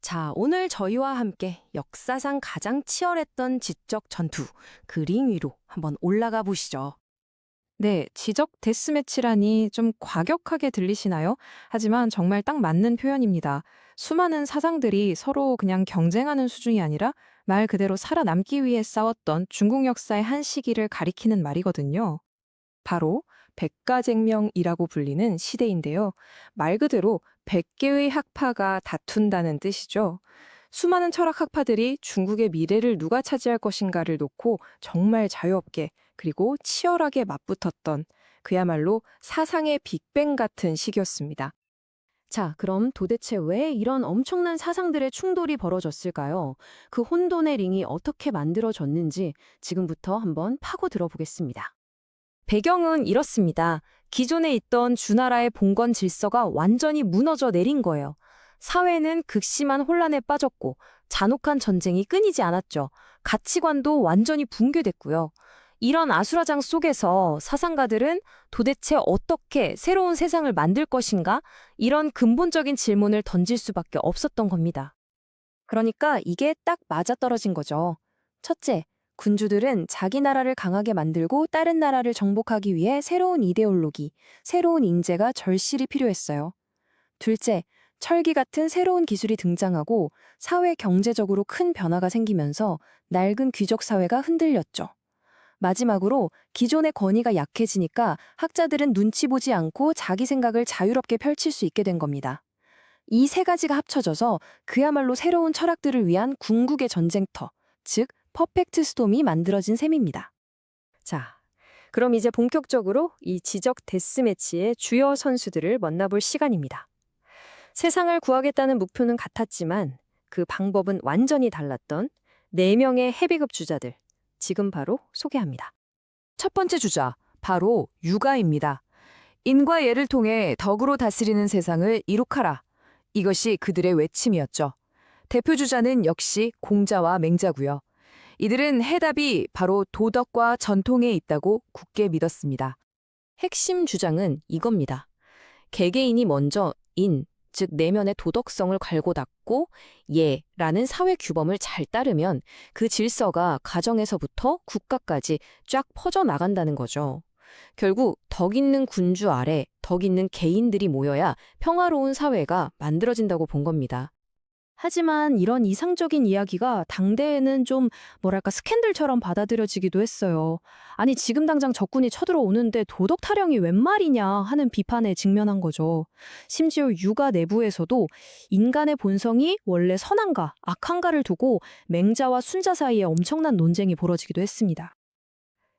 자, 오늘 저희와 함께 역사상 가장 치열했던 지적 전투, 그 링 위로 한번 올라가 보시죠. 네, 지적 데스매치라니 좀 과격하게 들리시나요? 하지만 정말 딱 맞는 표현입니다. 수많은 사상들이 서로 그냥 경쟁하는 수준이 아니라 말 그대로 살아남기 위해 싸웠던 중국 역사의 한 시기를 가리키는 말이거든요. 바로 백가쟁명이라고 불리는 시대인데요. 말 그대로 100개의 학파가 다툰다는 뜻이죠. 수많은 철학 학파들이 중국의 미래를 누가 차지할 것인가를 놓고 정말 자유롭게 그리고 치열하게 맞붙었던 그야말로 사상의 빅뱅 같은 시기였습니다. 자, 그럼 도대체 왜 이런 엄청난 사상들의 충돌이 벌어졌을까요? 그 혼돈의 링이 어떻게 만들어졌는지 지금부터 한번 파고 들어보겠습니다. 배경은 이렇습니다. 기존에 있던 주나라의 봉건 질서가 완전히 무너져 내린 거예요. 사회는 극심한 혼란에 빠졌고 잔혹한 전쟁이 끊이지 않았죠. 가치관도 완전히 붕괴됐고요. 이런 아수라장 속에서 사상가들은 도대체 어떻게 새로운 세상을 만들 것인가? 이런 근본적인 질문을 던질 수밖에 없었던 겁니다. 그러니까 이게 딱 맞아떨어진 거죠. 첫째, 군주들은 자기 나라를 강하게 만들고 다른 나라를 정복하기 위해 새로운 이데올로기, 새로운 인재가 절실히 필요했어요. 둘째, 철기 같은 새로운 기술이 등장하고 사회 경제적으로 큰 변화가 생기면서 낡은 귀족 사회가 흔들렸죠. 마지막으로 기존의 권위가 약해지니까 학자들은 눈치 보지 않고 자기 생각을 자유롭게 펼칠 수 있게 된 겁니다. 이 세 가지가 합쳐져서 그야말로 새로운 철학들을 위한 궁극의 전쟁터, 즉 퍼펙트 스톰이 만들어진 셈입니다. 자, 그럼 이제 본격적으로 이 지적 데스매치의 주요 선수들을 만나볼 시간입니다. 세상을 구하겠다는 목표는 같았지만 그 방법은 완전히 달랐던 4명의 헤비급 주자들, 지금 바로 소개합니다. 첫 번째 주자, 바로 유가입니다. 인과 예를 통해 덕으로 다스리는 세상을 이룩하라. 이것이 그들의 외침이었죠. 대표 주자는 역시 공자와 맹자고요. 이들은 해답이 바로 도덕과 전통에 있다고 굳게 믿었습니다. 핵심 주장은 이겁니다. 개개인이 먼저 즉 내면의 도덕성을 갈고 닦고 예라는 사회 규범을 잘 따르면 그 질서가 가정에서부터 국가까지 쫙 퍼져나간다는 거죠. 결국 덕 있는 군주 아래 덕 있는 개인들이 모여야 평화로운 사회가 만들어진다고 본 겁니다. 하지만 이런 이상적인 이야기가 당대에는 좀 스캔들처럼 받아들여지기도 했어요. 아니 지금 당장 적군이 쳐들어오는데 도덕 타령이 웬 말이냐 하는 비판에 직면한 거죠. 심지어 유가 내부에서도 인간의 본성이 원래 선한가 악한가를 두고 맹자와 순자 사이에 엄청난 논쟁이 벌어지기도 했습니다.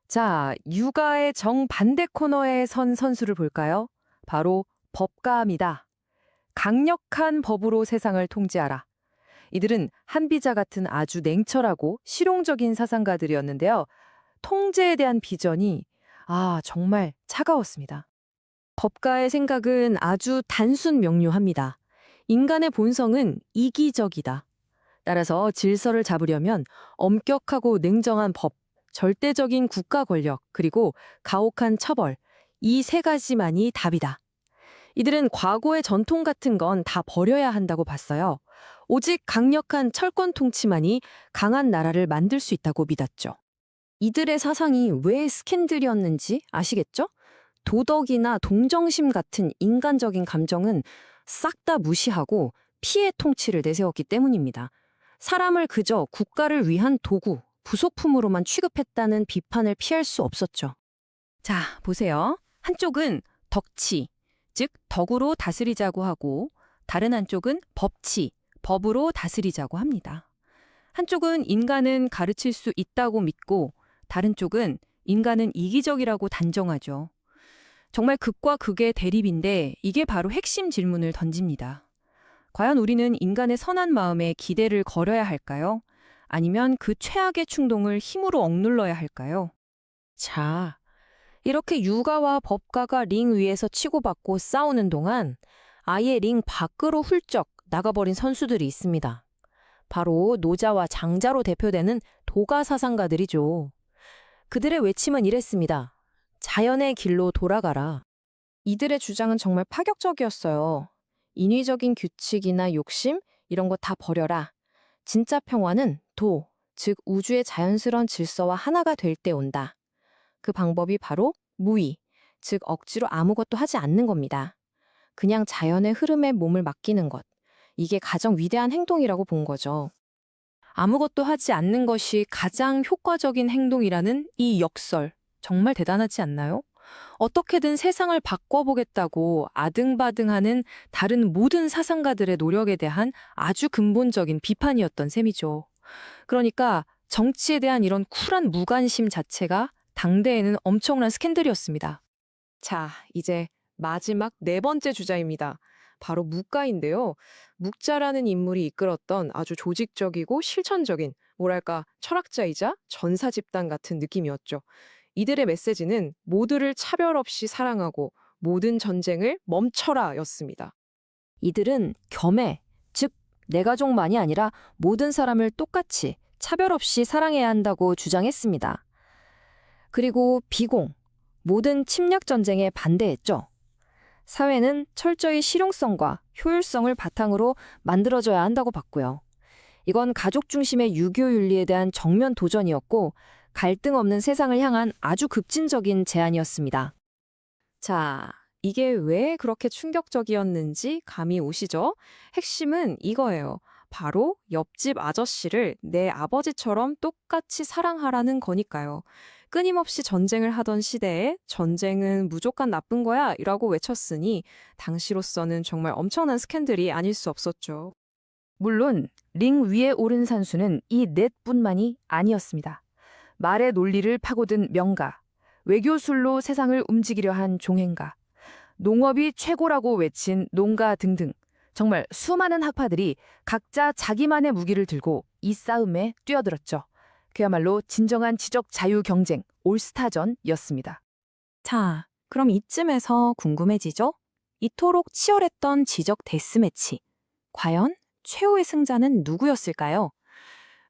자, 유가의 정반대 코너에 선 선수를 볼까요? 바로 법가입니다. 강력한 법으로 세상을 통제하라. 이들은 한비자 같은 아주 냉철하고 실용적인 사상가들이었는데요. 통제에 대한 비전이 정말 차가웠습니다. 법가의 생각은 아주 단순 명료합니다. 인간의 본성은 이기적이다. 따라서 질서를 잡으려면 엄격하고 냉정한 법, 절대적인 국가 권력, 그리고 가혹한 처벌, 이 세 가지만이 답이다. 이들은 과거의 전통 같은 건 다 버려야 한다고 봤어요. 오직 강력한 철권 통치만이 강한 나라를 만들 수 있다고 믿었죠. 이들의 사상이 왜 스캔들이었는지 아시겠죠? 도덕이나 동정심 같은 인간적인 감정은 싹 다 무시하고 피해 통치를 내세웠기 때문입니다. 사람을 그저 국가를 위한 도구, 부속품으로만 취급했다는 비판을 피할 수 없었죠. 자, 보세요. 한쪽은 덕치, 즉 덕으로 다스리자고 하고 다른 한쪽은 법치, 법으로 다스리자고 합니다. 한쪽은 인간은 가르칠 수 있다고 믿고 다른 쪽은 인간은 이기적이라고 단정하죠. 정말 극과 극의 대립인데 이게 바로 핵심 질문을 던집니다. 과연 우리는 인간의 선한 마음에 기대를 걸어야 할까요? 아니면 그 최악의 충동을 힘으로 억눌러야 할까요? 자, 이렇게 유가와 법가가 링 위에서 치고받고 싸우는 동안 아예 링 밖으로 훌쩍 나가버린 선수들이 있습니다. 바로 노자와 장자로 대표되는 도가 사상가들이죠. 그들의 외침은 이랬습니다. 자연의 길로 돌아가라. 이들의 주장은 정말 파격적이었어요. 인위적인 규칙이나 욕심, 이런 거 다 버려라. 진짜 평화는 도, 즉 우주의 자연스러운 질서와 하나가 될 때 온다. 그 방법이 바로 무의, 즉 억지로 아무것도 하지 않는 겁니다. 그냥 자연의 흐름에 몸을 맡기는 것. 이게 가장 위대한 행동이라고 본 거죠. 아무것도 하지 않는 것이 가장 효과적인 행동이라는 이 역설, 정말 대단하지 않나요? 어떻게든 세상을 바꿔보겠다고 아등바등하는 다른 모든 사상가들의 노력에 대한 아주 근본적인 비판이었던 셈이죠. 그러니까 정치에 대한 이런 쿨한 무관심 자체가 당대에는 엄청난 스캔들이었습니다. 자, 이제 마지막 네 번째 주자입니다. 바로 묵가인데요. 묵자라는 인물이 이끌었던 아주 조직적이고 실천적인, 뭐랄까, 철학자이자 전사 집단 같은 느낌이었죠. 이들의 메시지는 모두를 차별 없이 사랑하고 모든 전쟁을 멈춰라 였습니다. 이들은 겸해, 즉, 내 가족만이 아니라 모든 사람을 똑같이 차별 없이 사랑해야 한다고 주장했습니다. 그리고 비공, 모든 침략 전쟁에 반대했죠. 사회는 철저히 실용성과 효율성을 바탕으로 만들어져야 한다고 봤고요. 이건 가족 중심의 유교 윤리에 대한 정면 도전이었고 갈등 없는 세상을 향한 아주 급진적인 제안이었습니다. 자, 이게 왜 그렇게 충격적이었는지 감이 오시죠? 핵심은 이거예요. 바로 옆집 아저씨를 내 아버지처럼 똑같이 사랑하라는 거니까요. 끊임없이 전쟁을 하던 시대에 전쟁은 무조건 나쁜 거야 이라고 외쳤으니 당시로서는 정말 엄청난 스캔들이 아닐 수 없었죠. 물론 링 위에 오른 선수는 이 넷뿐만이 아니었습니다. 말의 논리를 파고든 명가, 외교술로 세상을 움직이려 한 종행가, 농업이 최고라고 외친 농가 등등 정말 수많은 학파들이 각자 자기만의 무기를 들고 이 싸움에 뛰어들었죠. 그야말로 진정한 지적 자유 경쟁, 올스타전이었습니다. 자, 그럼 이쯤에서 궁금해지죠? 이토록 치열했던 지적 데스매치. 과연 최후의 승자는 누구였을까요?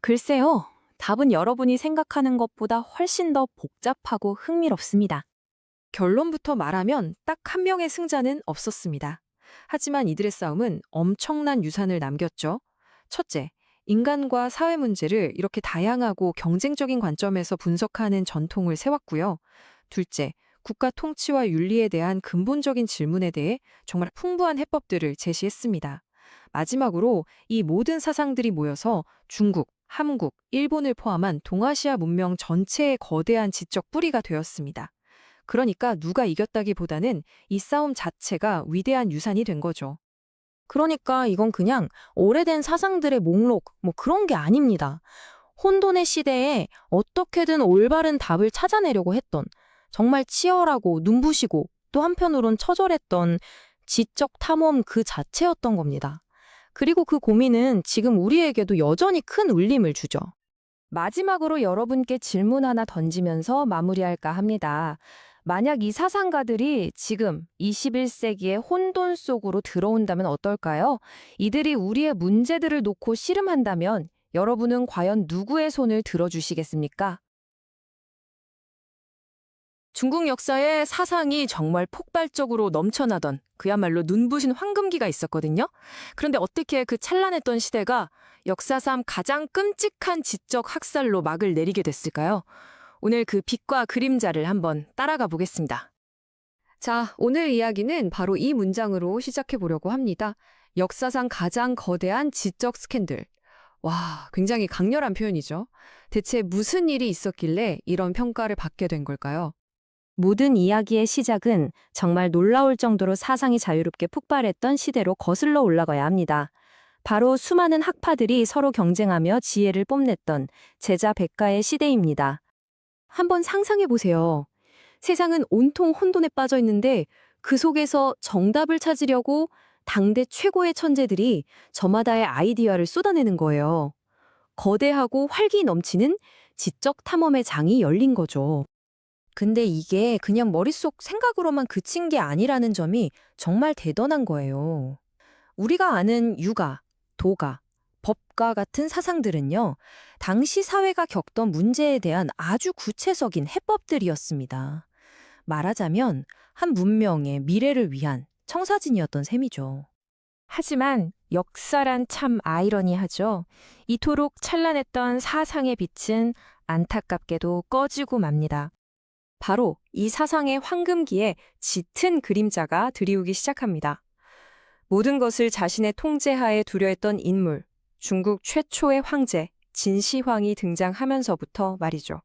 글쎄요, 답은 여러분이 생각하는 것보다 훨씬 더 복잡하고 흥미롭습니다. 결론부터 말하면 딱 한 명의 승자는 없었습니다. 하지만 이들의 싸움은 엄청난 유산을 남겼죠. 첫째, 인간과 사회 문제를 이렇게 다양하고 경쟁적인 관점에서 분석하는 전통을 세웠고요. 둘째, 국가 통치와 윤리에 대한 근본적인 질문에 대해 정말 풍부한 해법들을 제시했습니다. 마지막으로 이 모든 사상들이 모여서 중국, 한국, 일본을 포함한 동아시아 문명 전체의 거대한 지적 뿌리가 되었습니다. 그러니까 누가 이겼다기보다는 이 싸움 자체가 위대한 유산이 된 거죠. 그러니까 이건 그냥 오래된 사상들의 목록, 그런 게 아닙니다. 혼돈의 시대에 어떻게든 올바른 답을 찾아내려고 했던, 정말 치열하고 눈부시고 또 한편으론 처절했던 지적 탐험 그 자체였던 겁니다. 그리고 그 고민은 지금 우리에게도 여전히 큰 울림을 주죠. 마지막으로 여러분께 질문 하나 던지면서 마무리할까 합니다. 만약 이 사상가들이 지금 21세기의 혼돈 속으로 들어온다면 어떨까요? 이들이 우리의 문제들을 놓고 씨름한다면 여러분은 과연 누구의 손을 들어주시겠습니까? 중국 역사에 사상이 정말 폭발적으로 넘쳐나던 그야말로 눈부신 황금기가 있었거든요. 그런데 어떻게 그 찬란했던 시대가 역사상 가장 끔찍한 지적 학살로 막을 내리게 됐을까요? 오늘 그 빛과 그림자를 한번 따라가 보겠습니다. 자, 오늘 이야기는 바로 이 문장으로 시작해 보려고 합니다. 역사상 가장 거대한 지적 스캔들. 와, 굉장히 강렬한 표현이죠. 대체 무슨 일이 있었길래 이런 평가를 받게 된 걸까요? 모든 이야기의 시작은 정말 놀라울 정도로 사상이 자유롭게 폭발했던 시대로 거슬러 올라가야 합니다. 바로 수많은 학파들이 서로 경쟁하며 지혜를 뽐냈던 제자 백가의 시대입니다. 한번 상상해 보세요. 세상은 온통 혼돈에 빠져 있는데 그 속에서 정답을 찾으려고 당대 최고의 천재들이 저마다의 아이디어를 쏟아내는 거예요. 거대하고 활기 넘치는 지적 탐험의 장이 열린 거죠. 근데 이게 그냥 머릿속 생각으로만 그친 게 아니라는 점이 정말 대단한 거예요. 우리가 아는 유가, 도가, 법과 같은 사상들은요, 당시 사회가 겪던 문제에 대한 아주 구체적인 해법들이었습니다. 말하자면 한 문명의 미래를 위한 청사진이었던 셈이죠. 하지만 역사란 참 아이러니하죠. 이토록 찬란했던 사상의 빛은 안타깝게도 꺼지고 맙니다. 바로 이 사상의 황금기에 짙은 그림자가 드리우기 시작합니다. 모든 것을 자신의 통제하에 두려했던 인물, 중국 최초의 황제 진시황이 등장하면서부터 말이죠.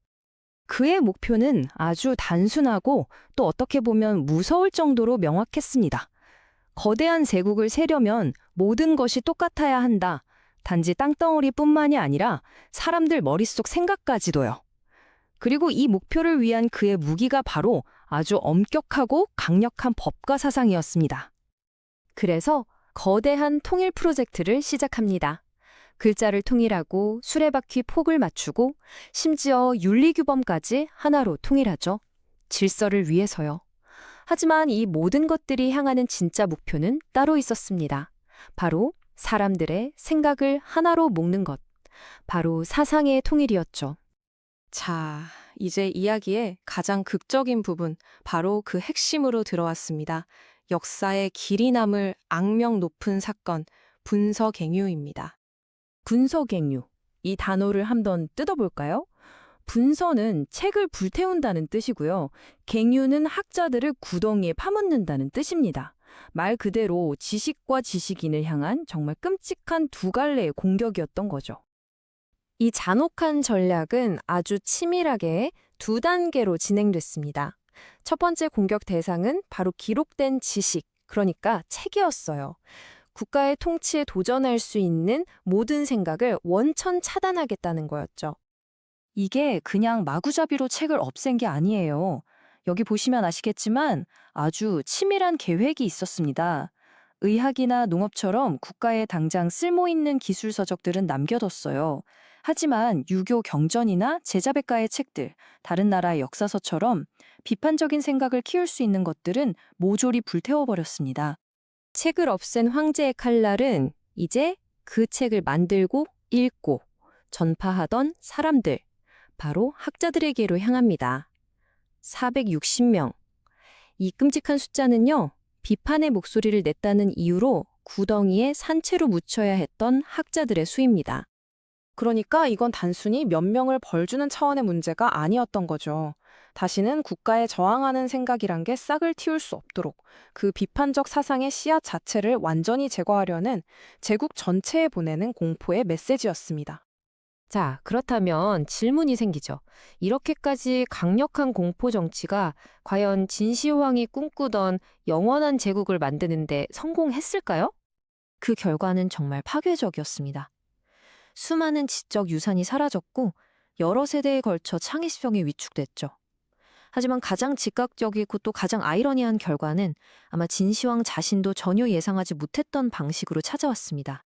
그의 목표는 아주 단순하고 또 어떻게 보면 무서울 정도로 명확했습니다. 거대한 제국을 세려면 모든 것이 똑같아야 한다. 단지 땅덩어리뿐만이 아니라 사람들 머릿속 생각까지도요. 그리고 이 목표를 위한 그의 무기가 바로 아주 엄격하고 강력한 법과 사상이었습니다. 그래서 거대한 통일 프로젝트를 시작합니다. 글자를 통일하고 수레바퀴 폭을 맞추고 심지어 윤리규범까지 하나로 통일하죠. 질서를 위해서요. 하지만 이 모든 것들이 향하는 진짜 목표는 따로 있었습니다. 바로 사람들의 생각을 하나로 묶는 것. 바로 사상의 통일이었죠. 자, 이제 이야기의 가장 극적인 부분, 바로 그 핵심으로 들어왔습니다. 역사에 길이 남을 악명 높은 사건, 분서갱유입니다. 분서갱유. 이 단어를 한번 뜯어볼까요? 분서는 책을 불태운다는 뜻이고요. 갱유는 학자들을 구덩이에 파묻는다는 뜻입니다. 말 그대로 지식과 지식인을 향한 정말 끔찍한 두 갈래의 공격이었던 거죠. 이 잔혹한 전략은 아주 치밀하게 두 단계로 진행됐습니다. 첫 번째 공격 대상은 바로 기록된 지식, 그러니까 책이었어요. 국가의 통치에 도전할 수 있는 모든 생각을 원천 차단하겠다는 거였죠. 이게 그냥 마구잡이로 책을 없앤 게 아니에요. 여기 보시면 아시겠지만 아주 치밀한 계획이 있었습니다. 의학이나 농업처럼 국가에 당장 쓸모있는 기술 서적들은 남겨뒀어요. 하지만 유교 경전이나 제자백가의 책들, 다른 나라의 역사서처럼 비판적인 생각을 키울 수 있는 것들은 모조리 불태워버렸습니다. 책을 없앤 황제의 칼날은 이제 그 책을 만들고 읽고 전파하던 사람들, 바로 학자들에게로 향합니다. 460명. 이 끔찍한 숫자는요, 비판의 목소리를 냈다는 이유로 구덩이에 산채로 묻혀야 했던 학자들의 수입니다. 그러니까 이건 단순히 몇 명을 벌주는 차원의 문제가 아니었던 거죠. 다시는 국가에 저항하는 생각이란 게 싹을 틔울 수 없도록 그 비판적 사상의 씨앗 자체를 완전히 제거하려는 제국 전체에 보내는 공포의 메시지였습니다. 자, 그렇다면 질문이 생기죠. 이렇게까지 강력한 공포 정치가 과연 진시황이 꿈꾸던 영원한 제국을 만드는데 성공했을까요? 그 결과는 정말 파괴적이었습니다. 수많은 지적 유산이 사라졌고 여러 세대에 걸쳐 창의성이 위축됐죠. 하지만 가장 즉각적이고 또 가장 아이러니한 결과는 아마 진시황 자신도 전혀 예상하지 못했던 방식으로 찾아왔습니다.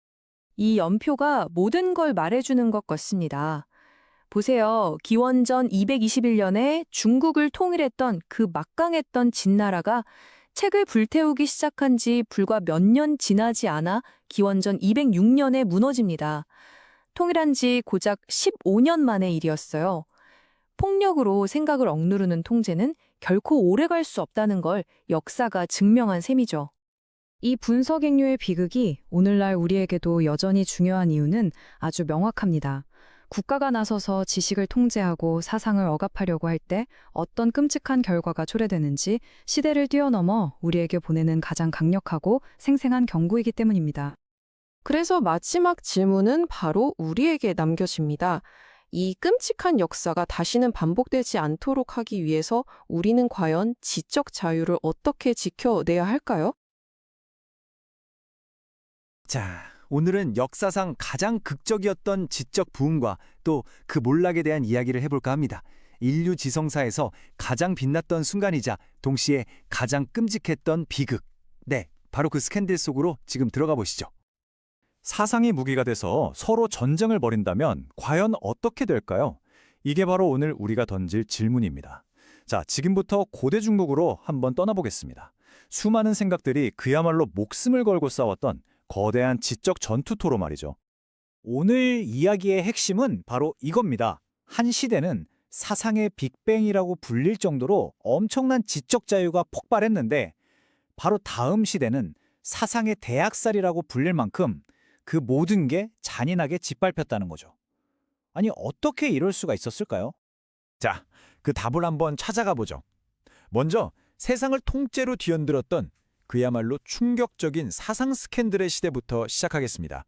이 연표가 모든 걸 말해주는 것 같습니다. 보세요. 기원전 221년에 중국을 통일했던 그 막강했던 진나라가 책을 불태우기 시작한 지 불과 몇 년 지나지 않아 기원전 206년에 무너집니다. 통일한 지 고작 15년 만의 일이었어요. 폭력으로 생각을 억누르는 통제는 결코 오래갈 수 없다는 걸 역사가 증명한 셈이죠. 이 분서갱유의 비극이 오늘날 우리에게도 여전히 중요한 이유는 아주 명확합니다. 국가가 나서서 지식을 통제하고 사상을 억압하려고 할 때 어떤 끔찍한 결과가 초래되는지 시대를 뛰어넘어 우리에게 보내는 가장 강력하고 생생한 경고이기 때문입니다. 그래서 마지막 질문은 바로 우리에게 남겨집니다. 이 끔찍한 역사가 다시는 반복되지 않도록 하기 위해서 우리는 과연 지적 자유를 어떻게 지켜내야 할까요? 자, 오늘은 역사상 가장 극적이었던 지적 부흥과 또 그 몰락에 대한 이야기를 해볼까 합니다. 인류 지성사에서 가장 빛났던 순간이자 동시에 가장 끔찍했던 비극. 네, 바로 그 스캔들 속으로 지금 들어가 보시죠. 사상이 무기가 돼서 서로 전쟁을 벌인다면 과연 어떻게 될까요? 이게 바로 오늘 우리가 던질 질문입니다. 자, 지금부터 고대 중국으로 한번 떠나보겠습니다. 수많은 생각들이 그야말로 목숨을 걸고 싸웠던 거대한 지적 전투토로 말이죠. 오늘 이야기의 핵심은 바로 이겁니다. 한 시대는 사상의 빅뱅이라고 불릴 정도로 엄청난 지적 자유가 폭발했는데 바로 다음 시대는 사상의 대학살이라고 불릴 만큼 그 모든 게 잔인하게 짓밟혔다는 거죠. 아니, 어떻게 이럴 수가 있었을까요? 자, 그 답을 한번 찾아가 보죠. 먼저 세상을 통째로 뒤흔들었던 그야말로 충격적인 사상 스캔들의 시대부터 시작하겠습니다.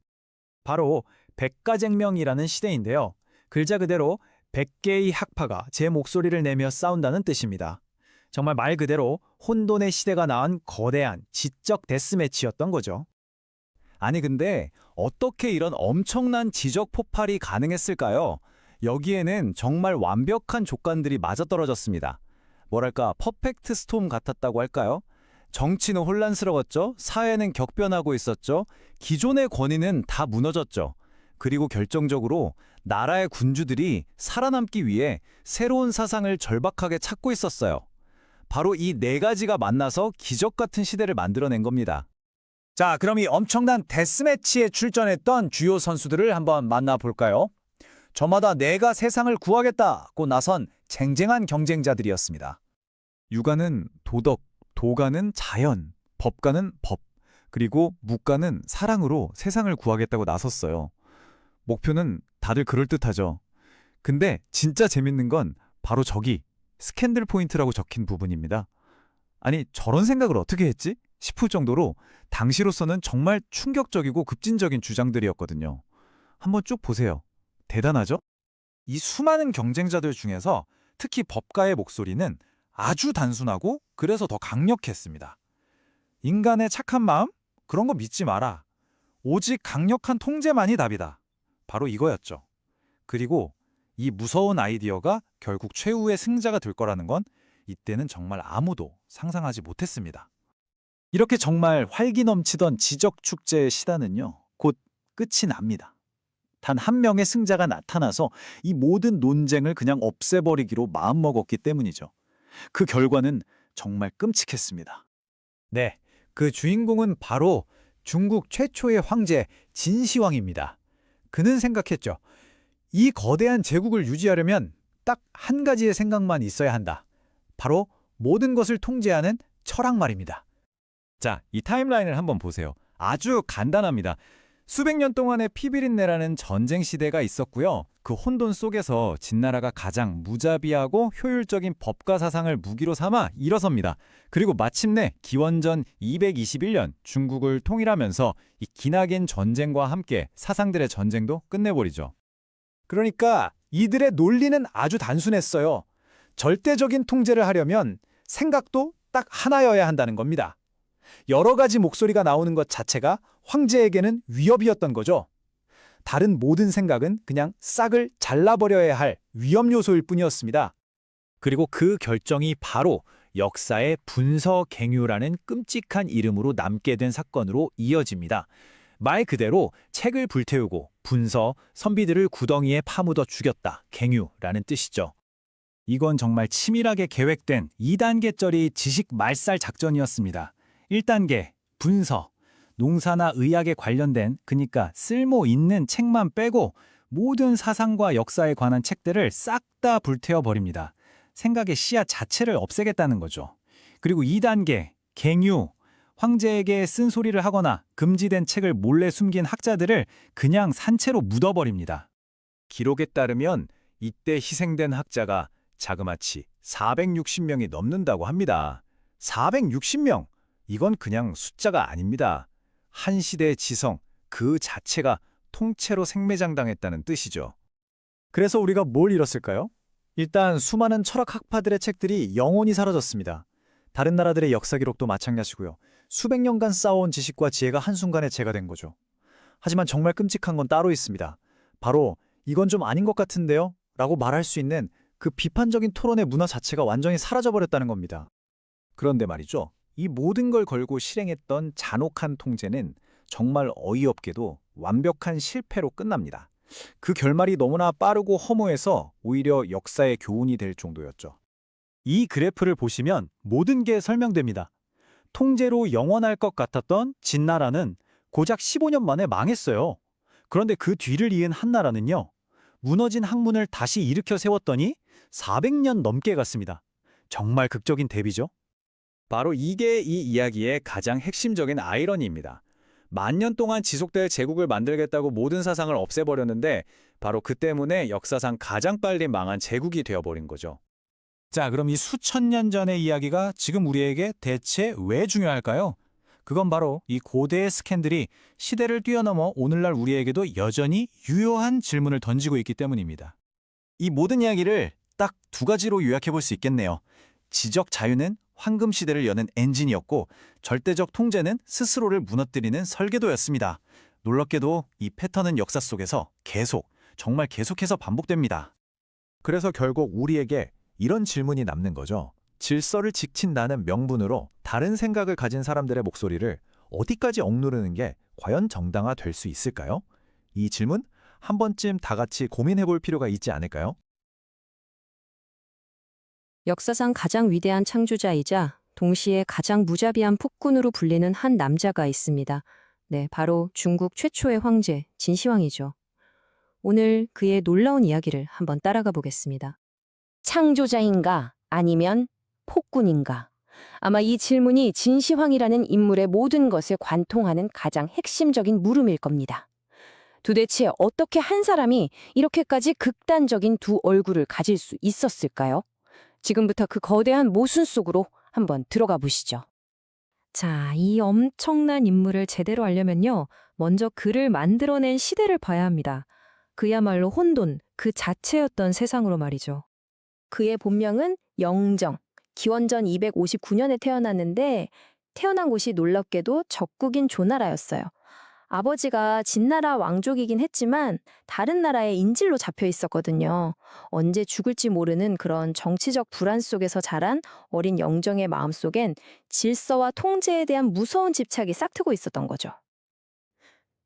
바로 백가쟁명이라는 시대인데요. 글자 그대로 100개의 학파가 제 목소리를 내며 싸운다는 뜻입니다. 정말 말 그대로 혼돈의 시대가 낳은 거대한 지적 데스매치였던 거죠. 아니 근데 어떻게 이런 엄청난 지적 폭발이 가능했을까요? 여기에는 정말 완벽한 조건들이 맞아떨어졌습니다. 뭐랄까 퍼펙트 스톰 같았다고 할까요? 정치는 혼란스러웠죠. 사회는 격변하고 있었죠. 기존의 권위는 다 무너졌죠. 그리고 결정적으로 나라의 군주들이 살아남기 위해 새로운 사상을 절박하게 찾고 있었어요. 바로 이 네 가지가 만나서 기적 같은 시대를 만들어낸 겁니다. 자, 그럼 이 엄청난 데스매치에 출전했던 주요 선수들을 한번 만나볼까요? 저마다 내가 세상을 구하겠다고 나선 쟁쟁한 경쟁자들이었습니다. 육아는 도덕, 도가는 자연, 법가는 법, 그리고 묵가는 사랑으로 세상을 구하겠다고 나섰어요. 목표는 다들 그럴듯하죠. 근데 진짜 재밌는 건 바로 저기 스캔들 포인트라고 적힌 부분입니다. 아니, 저런 생각을 어떻게 했지? 싶을 정도로 당시로서는 정말 충격적이고 급진적인 주장들이었거든요. 한번 쭉 보세요. 대단하죠? 이 수많은 경쟁자들 중에서 특히 법가의 목소리는 아주 단순하고 그래서 더 강력했습니다. 인간의 착한 마음? 그런 거 믿지 마라. 오직 강력한 통제만이 답이다. 바로 이거였죠. 그리고 이 무서운 아이디어가 결국 최후의 승자가 될 거라는 건 이때는 정말 아무도 상상하지 못했습니다. 이렇게 정말 활기 넘치던 지적 축제의 시대는요, 곧 끝이 납니다. 단 한 명의 승자가 나타나서 이 모든 논쟁을 그냥 없애버리기로 마음먹었기 때문이죠. 그 결과는 정말 끔찍했습니다. 네, 그 주인공은 바로 중국 최초의 황제 진시황입니다. 그는 생각했죠. 이 거대한 제국을 유지하려면 딱 한 가지의 생각만 있어야 한다. 바로 모든 것을 통제하는 철학 말입니다. 자, 이 타임라인을 한번 보세요. 아주 간단합니다. 수백 년 동안의 피비린내라는 전쟁 시대가 있었고요. 그 혼돈 속에서 진나라가 가장 무자비하고 효율적인 법과 사상을 무기로 삼아 일어섭니다. 그리고 마침내 기원전 221년 중국을 통일하면서 이 기나긴 전쟁과 함께 사상들의 전쟁도 끝내버리죠. 그러니까 이들의 논리는 아주 단순했어요. 절대적인 통제를 하려면 생각도 딱 하나여야 한다는 겁니다. 여러 가지 목소리가 나오는 것 자체가 황제에게는 위협이었던 거죠. 다른 모든 생각은 그냥 싹을 잘라버려야 할 위험 요소일 뿐이었습니다. 그리고 그 결정이 바로 역사의 분서갱유라는 끔찍한 이름으로 남게 된 사건으로 이어집니다. 말 그대로 책을 불태우고 분서, 선비들을 구덩이에 파묻어 죽였다. 갱유라는 뜻이죠. 이건 정말 치밀하게 계획된 2단계짜리 지식 말살 작전이었습니다. 1단계, 분서. 농사나 의학에 관련된, 그러니까 쓸모 있는 책만 빼고 모든 사상과 역사에 관한 책들을 싹 다 불태워버립니다. 생각의 씨앗 자체를 없애겠다는 거죠. 그리고 2단계, 갱유. 황제에게 쓴소리를 하거나 금지된 책을 몰래 숨긴 학자들을 그냥 산채로 묻어버립니다. 기록에 따르면 이때 희생된 학자가 자그마치 460명이 넘는다고 합니다. 460명! 이건 그냥 숫자가 아닙니다. 한 시대의 지성, 그 자체가 통째로 생매장당했다는 뜻이죠. 그래서 우리가 뭘 잃었을까요? 일단 수많은 철학 학파들의 책들이 영원히 사라졌습니다. 다른 나라들의 역사 기록도 마찬가지고요. 수백 년간 쌓아온 지식과 지혜가 한순간에 재가 된 거죠. 하지만 정말 끔찍한 건 따로 있습니다. 바로 이건 좀 아닌 것 같은데요? 라고 말할 수 있는 그 비판적인 토론의 문화 자체가 완전히 사라져버렸다는 겁니다. 그런데 말이죠. 이 모든 걸 걸고 실행했던 잔혹한 통제는 정말 어이없게도 완벽한 실패로 끝납니다. 그 결말이 너무나 빠르고 허무해서 오히려 역사의 교훈이 될 정도였죠. 이 그래프를 보시면 모든 게 설명됩니다. 통제로 영원할 것 같았던 진나라는 고작 15년 만에 망했어요. 그런데 그 뒤를 이은 한나라는요. 무너진 학문을 다시 일으켜 세웠더니 400년 넘게 갔습니다. 정말 극적인 대비죠. 바로 이게 이 이야기의 가장 핵심적인 아이러니입니다. 만년 동안 지속될 제국을 만들겠다고 모든 사상을 없애버렸는데 바로 그 때문에 역사상 가장 빨리 망한 제국이 되어버린 거죠. 자, 그럼 이 수천 년 전의 이야기가 지금 우리에게 대체 왜 중요할까요? 그건 바로 이 고대의 스캔들이 시대를 뛰어넘어 오늘날 우리에게도 여전히 유효한 질문을 던지고 있기 때문입니다. 이 모든 이야기를 딱 두 가지로 요약해 볼 수 있겠네요. 지적 자유는 황금 시대를 여는 엔진이었고 절대적 통제는 스스로를 무너뜨리는 설계도였습니다. 놀랍게도 이 패턴은 역사 속에서 정말 계속해서 반복됩니다. 그래서 결국 우리에게 이런 질문이 남는 거죠. 질서를 지킨다는 명분으로 다른 생각을 가진 사람들의 목소리를 어디까지 억누르는 게 과연 정당화될 수 있을까요? 이 질문 한 번쯤 다 같이 고민해 볼 필요가 있지 않을까요? 역사상 가장 위대한 창조자이자 동시에 가장 무자비한 폭군으로 불리는 한 남자가 있습니다. 네, 바로 중국 최초의 황제 진시황이죠. 오늘 그의 놀라운 이야기를 한번 따라가 보겠습니다. 창조자인가 아니면 폭군인가? 아마 이 질문이 진시황이라는 인물의 모든 것을 관통하는 가장 핵심적인 물음일 겁니다. 도대체 어떻게 한 사람이 이렇게까지 극단적인 두 얼굴을 가질 수 있었을까요? 지금부터 그 거대한 모순 속으로 한번 들어가 보시죠. 자, 이 엄청난 인물을 제대로 알려면요. 먼저 그를 만들어낸 시대를 봐야 합니다. 그야말로 혼돈, 그 자체였던 세상으로 말이죠. 그의 본명은 영정, 기원전 259년에 태어났는데 태어난 곳이 놀랍게도 적국인 조나라였어요. 아버지가 진나라 왕족이긴 했지만 다른 나라의 인질로 잡혀 있었거든요. 언제 죽을지 모르는 그런 정치적 불안 속에서 자란 어린 영정의 마음속엔 질서와 통제에 대한 무서운 집착이 싹트고 있었던 거죠.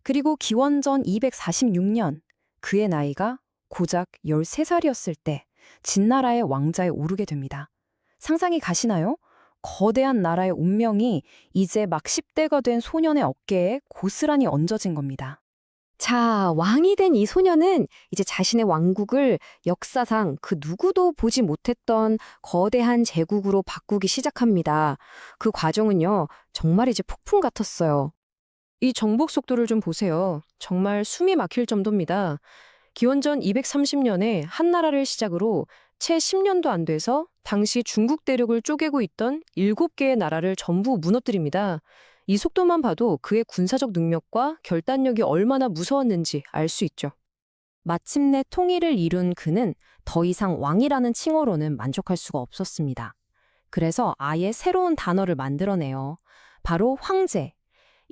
그리고 기원전 246년 그의 나이가 고작 13살이었을 때 진나라의 왕자에 오르게 됩니다. 상상이 가시나요? 거대한 나라의 운명이 이제 막 10대가 된 소년의 어깨에 고스란히 얹어진 겁니다. 자, 왕이 된 이 소년은 이제 자신의 왕국을 역사상 그 누구도 보지 못했던 거대한 제국으로 바꾸기 시작합니다. 그 과정은요, 정말 이제 폭풍 같았어요. 이 정복 속도를 좀 보세요. 정말 숨이 막힐 정도입니다. 기원전 230년에 한나라를 시작으로 채 10년도 안 돼서 당시 중국 대륙을 쪼개고 있던 7개의 나라를 전부 무너뜨립니다. 이 속도만 봐도 그의 군사적 능력과 결단력이 얼마나 무서웠는지 알 수 있죠. 마침내 통일을 이룬 그는 더 이상 왕이라는 칭호로는 만족할 수가 없었습니다. 그래서 아예 새로운 단어를 만들어내요. 바로 황제.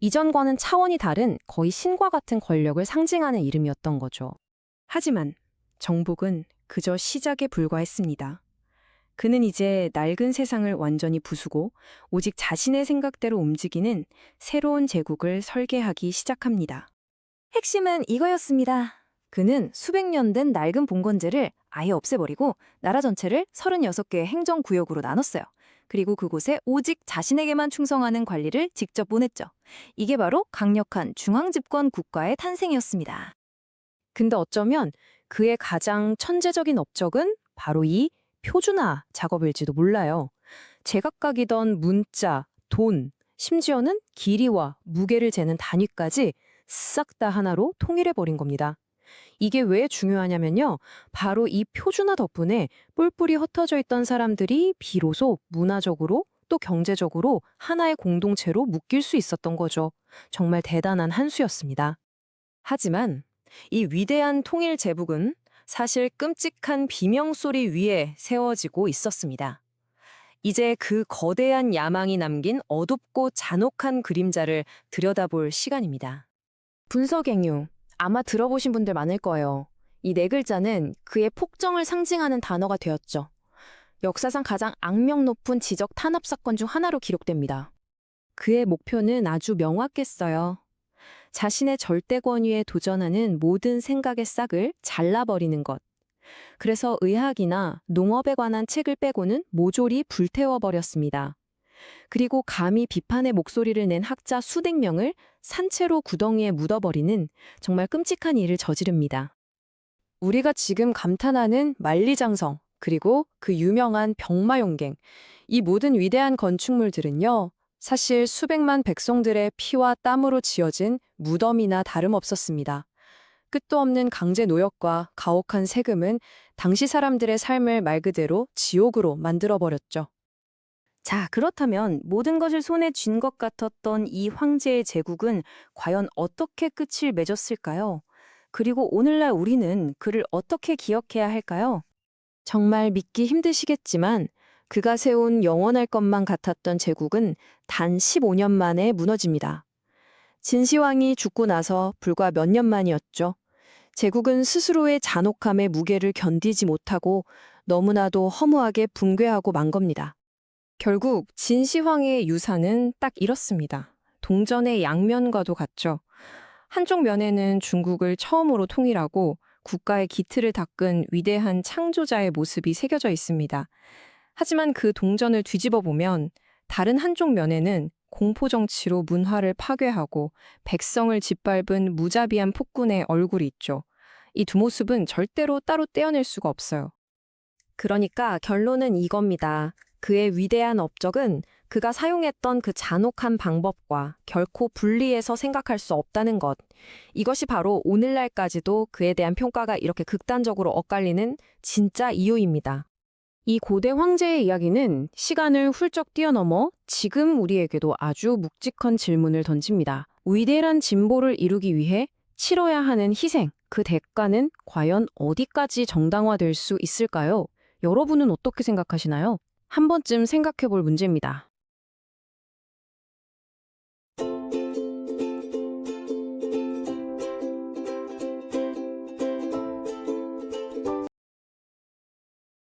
이전과는 차원이 다른 거의 신과 같은 권력을 상징하는 이름이었던 거죠. 하지만 정복은 그저 시작에 불과했습니다. 그는 이제 낡은 세상을 완전히 부수고 오직 자신의 생각대로 움직이는 새로운 제국을 설계하기 시작합니다. 핵심은 이거였습니다. 그는 수백 년 된 낡은 봉건제를 아예 없애버리고 나라 전체를 36개의 행정구역으로 나눴어요. 그리고 그곳에 오직 자신에게만 충성하는 관리를 직접 보냈죠. 이게 바로 강력한 중앙집권 국가의 탄생이었습니다. 근데 어쩌면 그의 가장 천재적인 업적은 바로 이 표준화 작업일지도 몰라요. 제각각이던 문자, 돈, 심지어는 길이와 무게를 재는 단위까지 싹 다 하나로 통일해버린 겁니다. 이게 왜 중요하냐면요. 바로 이 표준화 덕분에 뿔뿔이 흩어져 있던 사람들이 비로소 문화적으로 또 경제적으로 하나의 공동체로 묶일 수 있었던 거죠. 정말 대단한 한 수였습니다. 하지만 이 위대한 통일 제국은 사실 끔찍한 비명소리 위에 세워지고 있었습니다. 이제 그 거대한 야망이 남긴 어둡고 잔혹한 그림자를 들여다볼 시간입니다. 분서갱유, 아마 들어보신 분들 많을 거예요. 이 네 글자는 그의 폭정을 상징하는 단어가 되었죠. 역사상 가장 악명 높은 지적 탄압 사건 중 하나로 기록됩니다. 그의 목표는 아주 명확했어요. 자신의 절대 권위에 도전하는 모든 생각의 싹을 잘라버리는 것. 그래서 의학이나 농업에 관한 책을 빼고는 모조리 불태워버렸습니다. 그리고 감히 비판의 목소리를 낸 학자 수백 명을 산채로 구덩이에 묻어버리는 정말 끔찍한 일을 저지릅니다. 우리가 지금 감탄하는 만리장성, 그리고 그 유명한 병마용갱. 이 모든 위대한 건축물들은요, 사실 수백만 백성들의 피와 땀으로 지어진 무덤이나 다름없었습니다. 끝도 없는 강제 노역과 가혹한 세금은 당시 사람들의 삶을 말 그대로 지옥으로 만들어버렸죠. 자, 그렇다면 모든 것을 손에 쥔 것 같았던 이 황제의 제국은 과연 어떻게 끝을 맺었을까요? 그리고 오늘날 우리는 그를 어떻게 기억해야 할까요? 정말 믿기 힘드시겠지만 그가 세운 영원할 것만 같았던 제국은 단 15년 만에 무너집니다. 진시황이 죽고 나서 불과 몇 년 만이었죠. 제국은 스스로의 잔혹함의 무게를 견디지 못하고 너무나도 허무하게 붕괴하고 만 겁니다. 결국 진시황의 유산은 딱 이렇습니다. 동전의 양면과도 같죠. 한쪽 면에는 중국을 처음으로 통일하고 국가의 기틀을 닦은 위대한 창조자의 모습이 새겨져 있습니다. 하지만 그 동전을 뒤집어 보면 다른 한쪽 면에는 공포정치로 문화를 파괴하고 백성을 짓밟은 무자비한 폭군의 얼굴이 있죠. 이 두 모습은 절대로 따로 떼어낼 수가 없어요. 그러니까 결론은 이겁니다. 그의 위대한 업적은 그가 사용했던 그 잔혹한 방법과 결코 분리해서 생각할 수 없다는 것. 이것이 바로 오늘날까지도 그에 대한 평가가 이렇게 극단적으로 엇갈리는 진짜 이유입니다. 이 고대 황제의 이야기는 시간을 훌쩍 뛰어넘어 지금 우리에게도 아주 묵직한 질문을 던집니다. 위대한 진보를 이루기 위해 치러야 하는 희생, 그 대가는 과연 어디까지 정당화될 수 있을까요? 여러분은 어떻게 생각하시나요? 한 번쯤 생각해 볼 문제입니다.